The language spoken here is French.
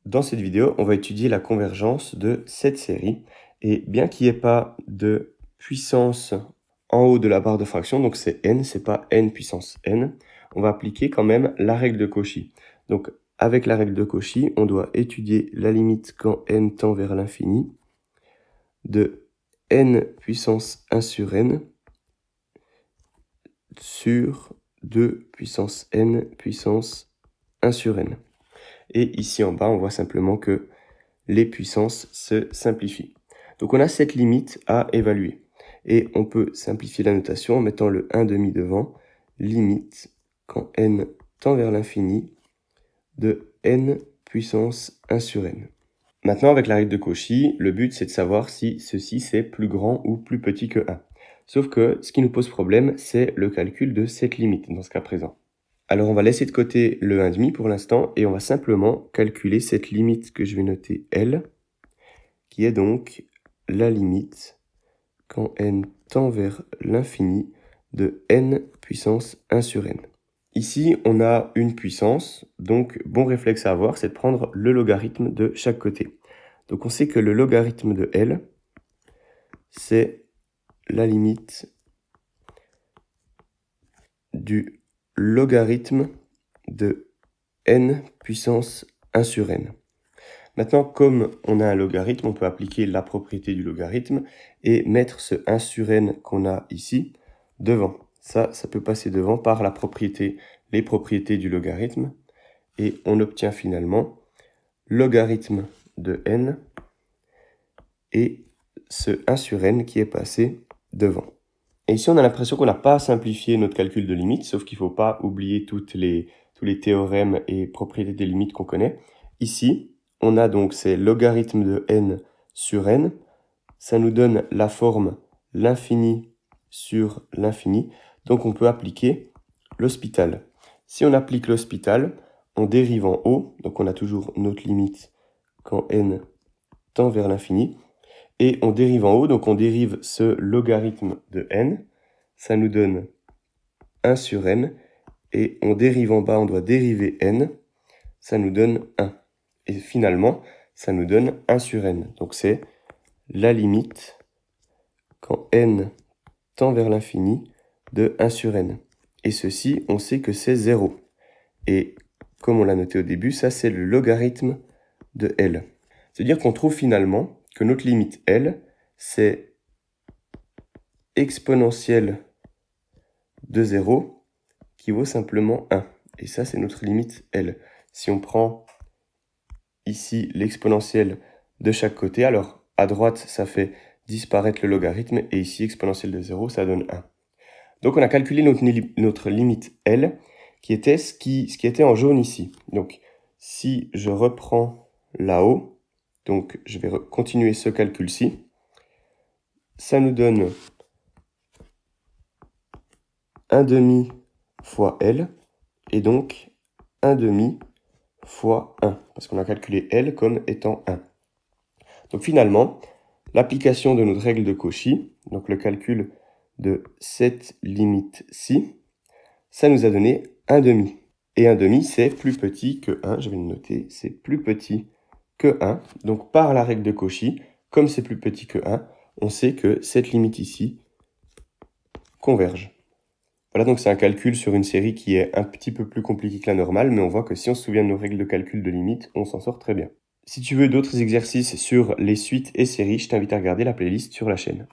Dans cette vidéo, on va étudier la convergence de cette série. Et bien qu'il n'y ait pas de puissance en haut de la barre de fraction, donc c'est n, c'est pas n puissance n, on va appliquer quand même la règle de Cauchy. Donc avec la règle de Cauchy, on doit étudier la limite quand n tend vers l'infini de n puissance 1 sur n sur 2 puissance n puissance 1 sur n. Et ici en bas, on voit simplement que les puissances se simplifient. Donc on a cette limite à évaluer. Et on peut simplifier la notation en mettant le 1/2 devant. Limite, quand n tend vers l'infini, de n puissance 1 sur n. Maintenant, avec la règle de Cauchy, le but c'est de savoir si ceci c'est plus grand ou plus petit que 1. Sauf que ce qui nous pose problème, c'est le calcul de cette limite dans ce cas présent. Alors on va laisser de côté le 1/2 pour l'instant et on va simplement calculer cette limite que je vais noter L, qui est donc la limite quand n tend vers l'infini de n puissance 1 sur n. Ici, on a une puissance, donc bon réflexe à avoir, c'est de prendre le logarithme de chaque côté. Donc on sait que le logarithme de L, c'est la limite du logarithme de n puissance 1 sur n. Maintenant, comme on a un logarithme, on peut appliquer la propriété du logarithme et mettre ce 1 sur n qu'on a ici devant. Ça peut passer devant par les propriétés du logarithme. Et on obtient finalement logarithme de n et ce 1 sur n qui est passé devant. Et ici, on a l'impression qu'on n'a pas simplifié notre calcul de limite, sauf qu'il ne faut pas oublier tous les théorèmes et propriétés des limites qu'on connaît. Ici, on a donc ces logarithmes de n sur n. Ça nous donne la forme l'infini sur l'infini. Donc, on peut appliquer l'hospital. Si on applique l'hospital, on dérive en haut. Donc, on a toujours notre limite quand n tend vers l'infini. Et on dérive en haut, donc on dérive ce logarithme de n. Ça nous donne 1 sur n. Et on dérive en bas, on doit dériver n. Ça nous donne 1. Et finalement, ça nous donne 1 sur n. Donc c'est la limite quand n tend vers l'infini de 1 sur n. Et ceci, on sait que c'est 0. Et comme on l'a noté au début, ça c'est le logarithme de L. C'est-à-dire qu'on trouve finalement que notre limite L, c'est exponentielle de 0 qui vaut simplement 1. Et ça, c'est notre limite L. Si on prend ici l'exponentielle de chaque côté, alors à droite, ça fait disparaître le logarithme, et ici, exponentielle de 0, ça donne 1. Donc on a calculé notre limite L, qui était ce qui était en jaune ici. Donc si je reprends là-haut, donc je vais continuer ce calcul-ci, ça nous donne 1/2 fois L, et donc 1/2 fois 1, parce qu'on a calculé L comme étant 1. Donc finalement, l'application de notre règle de Cauchy, donc le calcul de cette limite-ci, ça nous a donné 1/2. Et 1/2, c'est plus petit que 1, je vais le noter, c'est plus petit que 1. Donc par la règle de Cauchy, comme c'est plus petit que 1, on sait que cette limite ici converge. Voilà, donc c'est un calcul sur une série qui est un petit peu plus compliquée que la normale, mais on voit que si on se souvient de nos règles de calcul de limite, on s'en sort très bien. Si tu veux d'autres exercices sur les suites et séries, je t'invite à regarder la playlist sur la chaîne.